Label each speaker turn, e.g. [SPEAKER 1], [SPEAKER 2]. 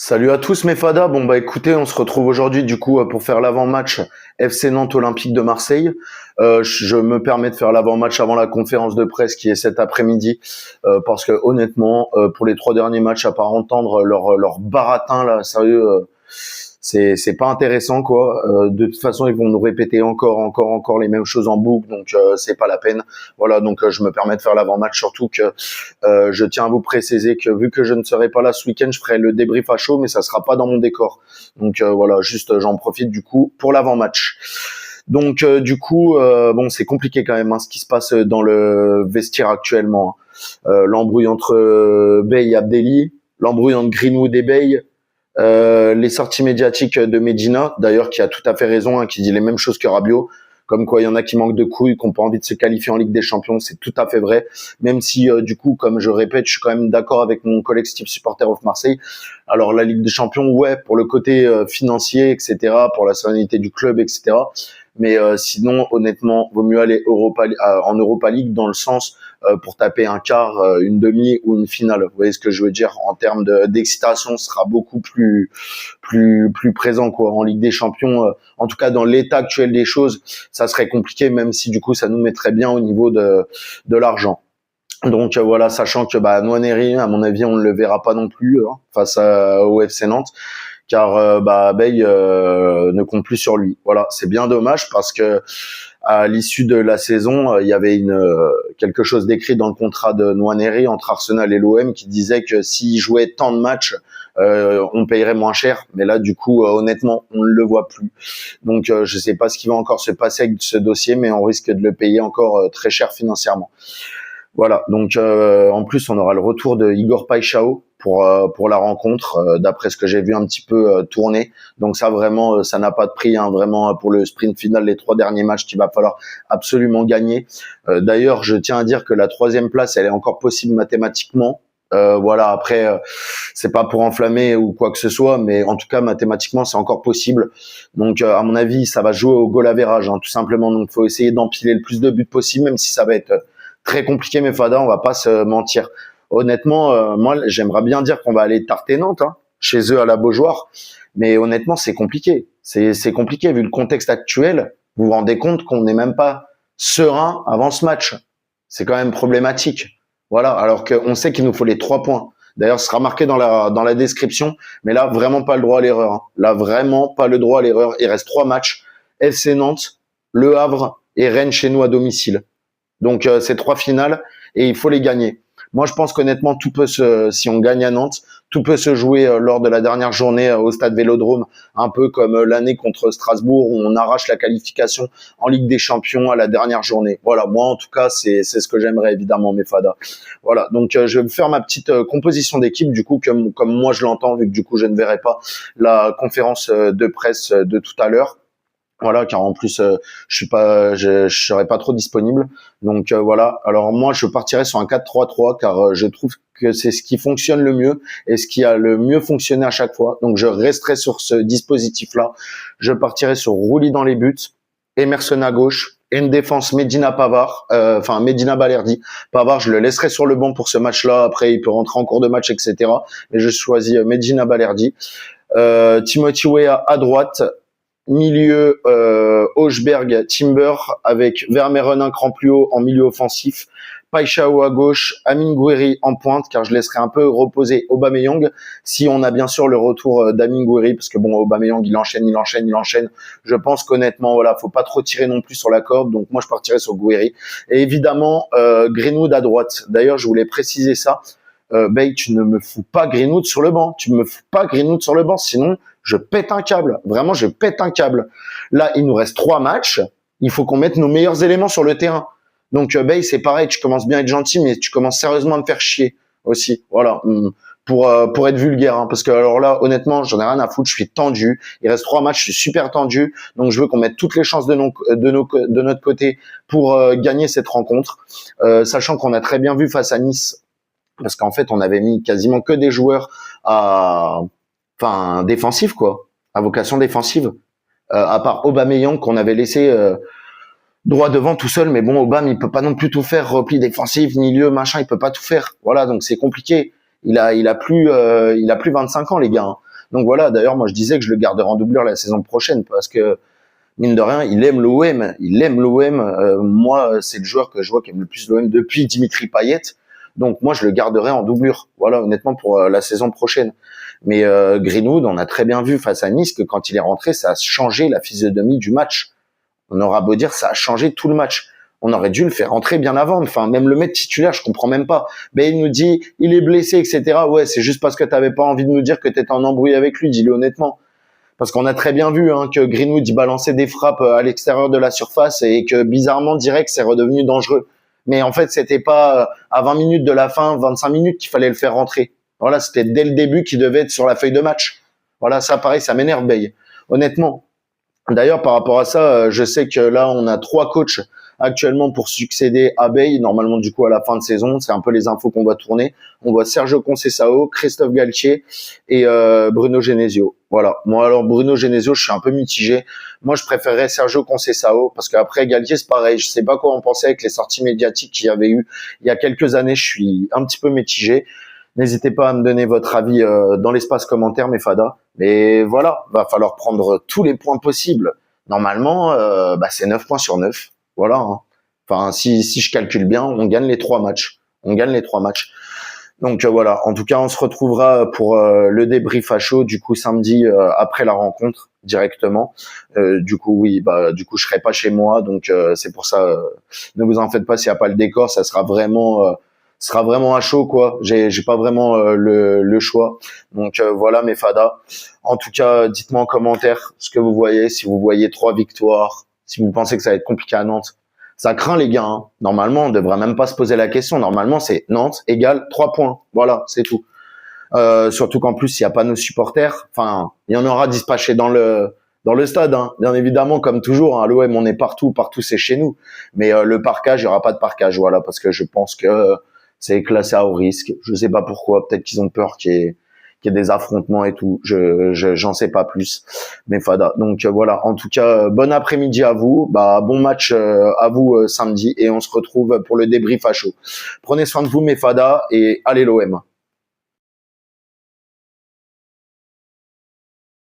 [SPEAKER 1] Salut à tous mes fadas. Bon bah écoutez, on se retrouve aujourd'hui du coup pour faire l'avant-match FC Nantes Olympique de Marseille. Je me permets de faire l'avant-match avant la conférence de presse qui est cet après-midi parce que honnêtement pour les 3 derniers matchs à part entendre leur baratin là, sérieux, c'est pas intéressant quoi. De toute façon ils vont nous répéter encore les mêmes choses en boucle, donc c'est pas la peine. Voilà, donc je me permets de faire l'avant-match, surtout que je tiens à vous préciser que vu que je ne serai pas là ce week-end, je ferai le débrief à chaud, mais ça sera pas dans mon décor. Donc voilà, juste j'en profite du coup pour l'avant-match. Donc du coup, bon, c'est compliqué quand même ce qui se passe dans le vestiaire actuellement. L'embrouille entre Bey et Abdelli, l'embrouille entre Greenwood et Bey, les sorties médiatiques de Medina, d'ailleurs qui a tout à fait raison, qui dit les mêmes choses que Rabiot, comme quoi il y en a qui manquent de couilles, qui n'ont pas envie de se qualifier en Ligue des Champions, c'est tout à fait vrai, même si du coup, comme je répète, je suis quand même d'accord avec mon collectif supporter of Marseille. Alors la Ligue des Champions, ouais, pour le côté financier, etc., pour la sérénité du club, etc., mais sinon, honnêtement, vaut mieux aller en Europa League dans le sens pour taper un quart, une demi ou une finale. Vous voyez ce que je veux dire en termes d'excitation, ce sera beaucoup plus présent quoi. En Ligue des Champions, en tout cas dans l'état actuel des choses, ça serait compliqué, même si du coup ça nous mettrait bien au niveau de l'argent. Donc voilà, sachant que Nwaneri, à mon avis, on ne le verra pas non plus face au FC Nantes, car Bey ne compte plus sur lui. Voilà, c'est bien dommage parce que à l'issue de la saison, il y avait quelque chose d'écrit dans le contrat de Nwaneri entre Arsenal et l'OM qui disait que s'il jouait tant de matchs, on payerait moins cher. Mais là, du coup, honnêtement, on ne le voit plus. Donc, je sais pas ce qui va encore se passer avec ce dossier, mais on risque de le payer encore très cher financièrement. Voilà, donc en plus on aura le retour de Igor Paixão pour la rencontre, d'après ce que j'ai vu un petit peu tourner. Donc ça vraiment, ça n'a pas de prix, vraiment pour le sprint final, les 3 derniers matchs qu'il va falloir absolument gagner. D'ailleurs, je tiens à dire que la 3e place, elle est encore possible mathématiquement. Voilà, après, c'est pas pour enflammer ou quoi que ce soit, mais en tout cas mathématiquement c'est encore possible. Donc à mon avis, ça va jouer au goal average, tout simplement. Donc faut essayer d'empiler le plus de buts possible, même si ça va être très compliqué, mes fadas, on va pas se mentir. Honnêtement, moi, j'aimerais bien dire qu'on va aller tarter Nantes, chez eux à la Beaujoire, mais honnêtement, c'est compliqué. C'est compliqué vu le contexte actuel. Vous vous rendez compte qu'on n'est même pas serein avant ce match. C'est quand même problématique. Voilà, alors qu'on sait qu'il nous faut les 3 points. D'ailleurs, ce sera marqué dans la description, mais là, vraiment pas le droit à l'erreur. Là, vraiment pas le droit à l'erreur. Il reste 3 matchs. FC Nantes, Le Havre et Rennes chez nous à domicile. Donc c'est 3 finales et il faut les gagner. Moi je pense qu'honnêtement si on gagne à Nantes, tout peut se jouer lors de la dernière journée au stade Vélodrome, un peu comme l'année contre Strasbourg où on arrache la qualification en Ligue des Champions à la dernière journée. Voilà, moi en tout cas c'est ce que j'aimerais évidemment, mes fadas. Voilà, donc je vais faire ma petite composition d'équipe du coup comme moi je l'entends, vu que du coup je ne verrai pas la conférence de presse de tout à l'heure. Voilà, car en plus je serai pas trop disponible. Donc voilà. Alors moi je partirai sur un 4-3-3 car je trouve que c'est ce qui fonctionne le mieux et ce qui a le mieux fonctionné à chaque fois. Donc je resterai sur ce dispositif-là. Je partirai sur Rouli dans les buts, Emerson à gauche et une défense Medina Pavard, Medina Balerdi. Pavard, je le laisserai sur le banc pour ce match-là. Après, il peut rentrer en cours de match, etc. Et je choisis Medina Balerdi. Timothy Weah à droite. Milieu Hochberg, Timber avec Vermeeren un cran plus haut en milieu offensif, Paixão à gauche, Amine Gouiri en pointe car je laisserai un peu reposer Aubameyang si on a bien sûr le retour d'Amine Gouiri, parce que bon, Aubameyang il enchaîne. Je pense qu'honnêtement voilà, faut pas trop tirer non plus sur la corde, donc moi je partirai sur Gouiri et évidemment Greenwood à droite. D'ailleurs je voulais préciser ça. Bey, tu ne me fous pas Greenwood sur le banc. Tu me fous pas Greenwood sur le banc, sinon je pète un câble. Vraiment, je pète un câble. Là, il nous reste 3 matchs. Il faut qu'on mette nos meilleurs éléments sur le terrain. Donc Bey, c'est pareil. Tu commences bien à être gentil, mais tu commences sérieusement à me faire chier aussi. Voilà. Pour être vulgaire, parce que alors là, honnêtement, j'en ai rien à foutre. Je suis tendu. Il reste 3 matchs. Je suis super tendu. Donc je veux qu'on mette toutes les chances de notre côté pour gagner cette rencontre, sachant qu'on a très bien vu face à Nice. Parce qu'en fait, on avait mis quasiment que des joueurs défensifs, quoi, à vocation défensive, à part Aubameyang qu'on avait laissé droit devant tout seul. Mais bon, Aubame, il peut pas non plus tout faire, repli défensif, milieu, machin, il peut pas tout faire. Voilà, donc c'est compliqué. Il a plus 25 ans, les gars. Donc voilà, d'ailleurs, moi je disais que je le garderai en doublure la saison prochaine parce que mine de rien, il aime l'OM. Il aime l'OM. Moi, c'est le joueur que je vois qui aime le plus l'OM depuis Dimitri Payet. Donc moi, je le garderai en doublure. Voilà, honnêtement, pour la saison prochaine. Mais Greenwood, on a très bien vu face à Nice que quand il est rentré, ça a changé la physionomie du match. On aura beau dire, ça a changé tout le match. On aurait dû le faire rentrer bien avant. Enfin, même le mettre titulaire, je comprends même pas. Mais il nous dit, il est blessé, etc. Ouais, c'est juste parce que t'avais pas envie de nous dire que t'étais en embrouille avec lui, dis-le honnêtement. Parce qu'on a très bien vu que Greenwood il balançait des frappes à l'extérieur de la surface et que bizarrement direct c'est redevenu dangereux. Mais en fait c'était pas à 20 minutes de la fin, 25 minutes qu'il fallait le faire rentrer. Voilà, c'était dès le début qu'il devait être sur la feuille de match. Voilà, ça pareil, ça m'énerve Bey. Honnêtement. D'ailleurs par rapport à ça, je sais que là on a 3 coachs actuellement pour succéder à Bey, normalement du coup à la fin de saison, c'est un peu les infos qu'on va tourner. On voit Sergio Conceição, Christophe Galtier et Bruno Genesio. Voilà. Moi alors Bruno Genesio, je suis un peu mitigé. Moi je préférerais Sergio Conceição parce qu'après Galtier c'est pareil. Je sais pas quoi en penser avec les sorties médiatiques qu'il y avait eu il y a quelques années. Je suis un petit peu mitigé. N'hésitez pas à me donner votre avis dans l'espace commentaire, mes fadas. Mais voilà, va falloir prendre tous les points possibles. Normalement, c'est 9 points sur 9. Voilà. Enfin, si je calcule bien, on gagne les 3 matchs. On gagne les 3 matchs. Donc voilà. En tout cas, on se retrouvera pour le débrief à chaud, du coup samedi après la rencontre directement. Du coup, oui, du coup, je serai pas chez moi, donc c'est pour ça. Ne vous en faites pas s'il y a pas le décor, ça sera vraiment à chaud quoi. J'ai pas vraiment le choix. Donc voilà mes fadas. En tout cas, dites-moi en commentaire ce que vous voyez, si vous voyez 3 victoires, si vous pensez que ça va être compliqué à Nantes. Ça craint les gars. Normalement, on devrait même pas se poser la question. Normalement, c'est Nantes égale 3 points. Voilà, c'est tout. Surtout qu'en plus, il y a pas nos supporters. Enfin, il y en aura dispatchés dans le stade, bien évidemment, comme toujours. L'OM, on est partout c'est chez nous. Mais le parquage, il y aura pas de parquage, voilà, parce que je pense que c'est classé à haut risque. Je sais pas pourquoi. Peut-être qu'ils ont peur qu'il y ait des affrontements et tout. J'en sais pas plus. Mais fada. Donc voilà. En tout cas, bon après-midi à vous. Bon match à vous samedi et on se retrouve pour le débrief à chaud. Prenez soin de vous, mes fadas, et allez l'OM.